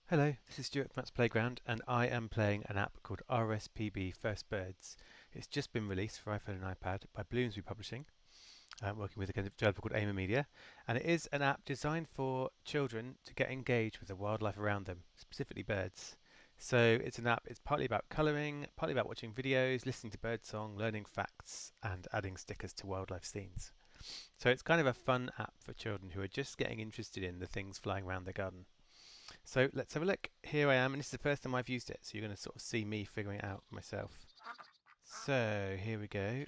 Hello, this is Stuart from Matt's Playground, and I am playing an app called RSPB First Birds. It's just been released for iPhone and iPad by Bloomsbury Publishing, working with a developer called Aimer Media, and it is an app designed for children to get engaged with the wildlife around them, specifically birds. So it's an app, it's partly about colouring, partly about watching videos, listening to birdsong, learning facts, and adding stickers to wildlife scenes. So it's kind of a fun app for children who are just getting interested in the things flying around their garden. So let's have a look. Here I am, and this is the first time I've used it, so you're going to sort of see me figuring it out myself. So here we go.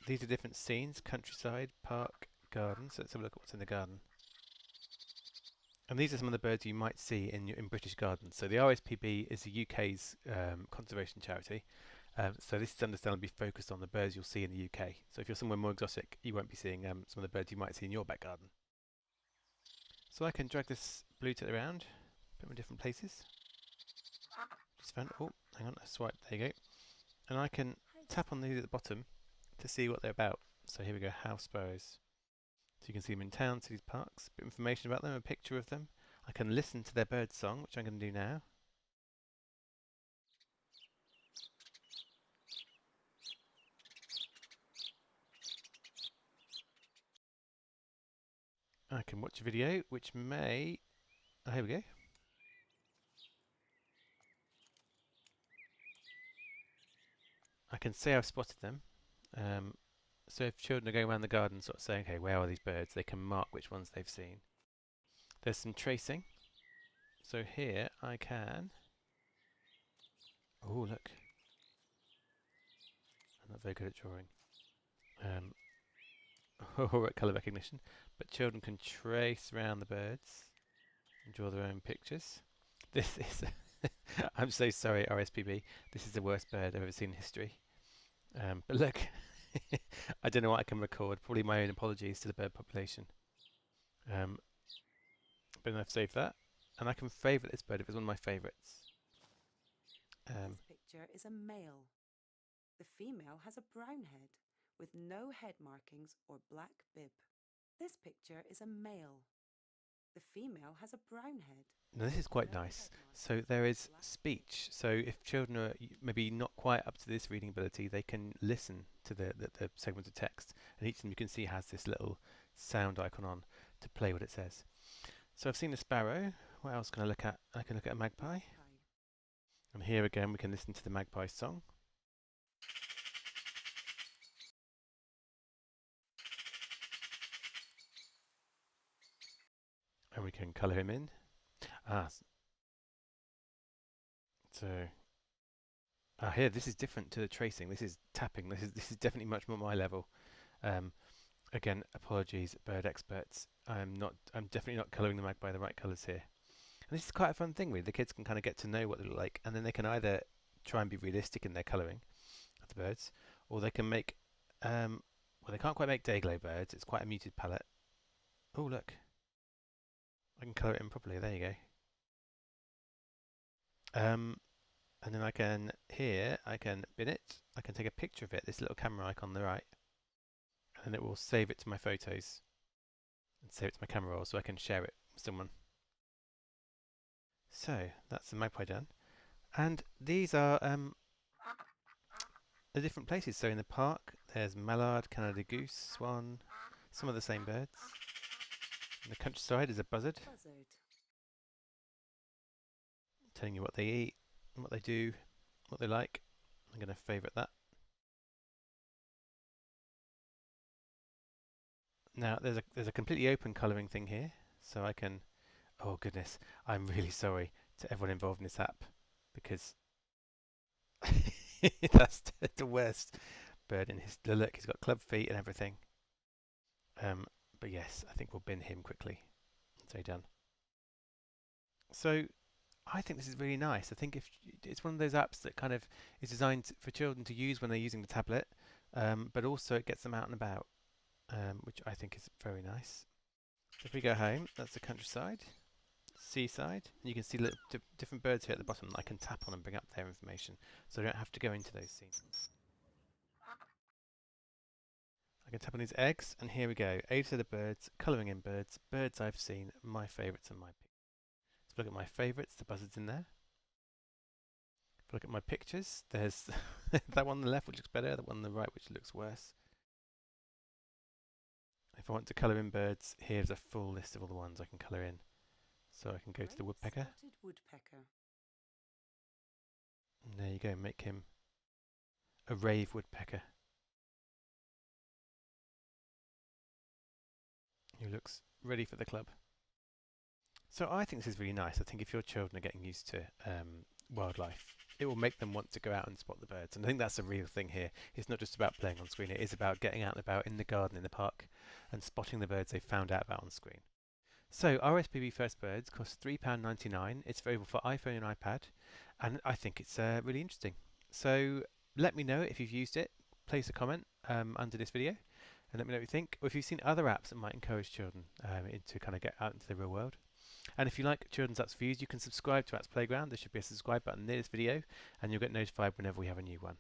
These are different scenes: countryside, park, garden. So let's have a look at what's in the garden. And these are some of the birds you might see in British gardens. So the RSPB is the UK's conservation charity. So this is understandably focused on the birds you'll see in the UK. So if you're somewhere more exotic, you won't be seeing some of the birds you might see in your back garden. So I can drag this blue tit around, put them in different places. Just found, oh, hang on, I swipe, there you go. And I can tap on these at the bottom to see what they're about. So here we go, house sparrows. So you can see them in towns, cities, parks, a bit of information about them, a picture of them. I can listen to their bird song, which I'm going to do now. I can watch a video, which may... Oh, here we go. I can say I've spotted them. So if children are going around the garden sort of saying, okay, where are these birds, they can mark which ones they've seen. There's some tracing. So here I can... Oh, look. I'm not very good at drawing. Or at colour recognition. But children can trace around the birds and draw their own pictures. This is... I'm so sorry, RSPB. This is the worst bird I've ever seen in history. But look, I don't know what I can record. Probably my own apologies to the bird population. But I've saved that. And I can favourite this bird if it's one of my favourites. This picture is a male. The female has a brown head with no head markings or black bib. This picture is a male. The female has a brown head. Now this is quite nice. So there is speech. So if children are maybe not quite up to this reading ability, they can listen to the segments of text, and each of them you can see has this little sound icon on to play what it says. So I've seen a sparrow. What else can I look at? I can look at a magpie. And here again we can listen to the magpie song. And we can colour him in. Here this is different to the tracing. This is tapping. This is definitely much more my level. Again, apologies, bird experts. I'm definitely not colouring the magpie the right colours here. And this is quite a fun thing. Really, the kids can kind of get to know what they look like, and then they can either try and be realistic in their colouring of the birds, or they can make. Well, they can't quite make day glow birds. It's quite a muted palette. Oh look, I can colour it in properly. There you go. And then I can bin it. I can take a picture of it. This little camera icon on the right, and it will save it to my photos and save it to my camera roll so I can share it with someone. So that's the magpie done, and these are the different places. So in the park, there's mallard, Canada goose, swan, some of the same birds. In the countryside is a buzzard, telling you what they eat, what they do, what they like. I'm going to favourite that. Now there's a completely open colouring thing here, so I can. Oh goodness, I'm really sorry to everyone involved in this app because that's the worst bird in his. Look, he's got club feet and everything. But yes, I think we'll bin him quickly. So done. So I think this is really nice. I think if it's one of those apps that kind of is designed for children to use when they're using the tablet, but also it gets them out and about, which I think is very nice. So if we go home, that's the countryside, seaside, and you can see little different birds here at the bottom that I can tap on and bring up their information, so I don't have to go into those scenes. I can tap on these eggs, and here we go. Age of the birds, colouring in birds, birds I've seen, my favourites and my picks. If I look at my favourites, the Buzzard's in there. If I look at my pictures, there's that one on the left which looks better, that one on the right which looks worse. If I want to colour in birds, here's a full list of all the ones I can colour in. So I can go to the woodpecker. Spotted woodpecker. And there you go, make him a rave woodpecker. Who looks ready for the club. So I think this is really nice. I think if your children are getting used to wildlife, it will make them want to go out and spot the birds. And I think that's the real thing here. It's not just about playing on screen. It is about getting out and about in the garden, in the park, and spotting the birds they've found out about on screen. So RSPB First Birds costs £3.99. It's available for iPhone and iPad, and I think it's really interesting. So let me know if you've used it. Place a comment under this video, and let me know what you think. Or if you've seen other apps that might encourage children to kind of get out into the real world. And if you like children's apps views, you can subscribe to Apps Playground. There should be a subscribe button near this video, and you'll get notified whenever we have a new one.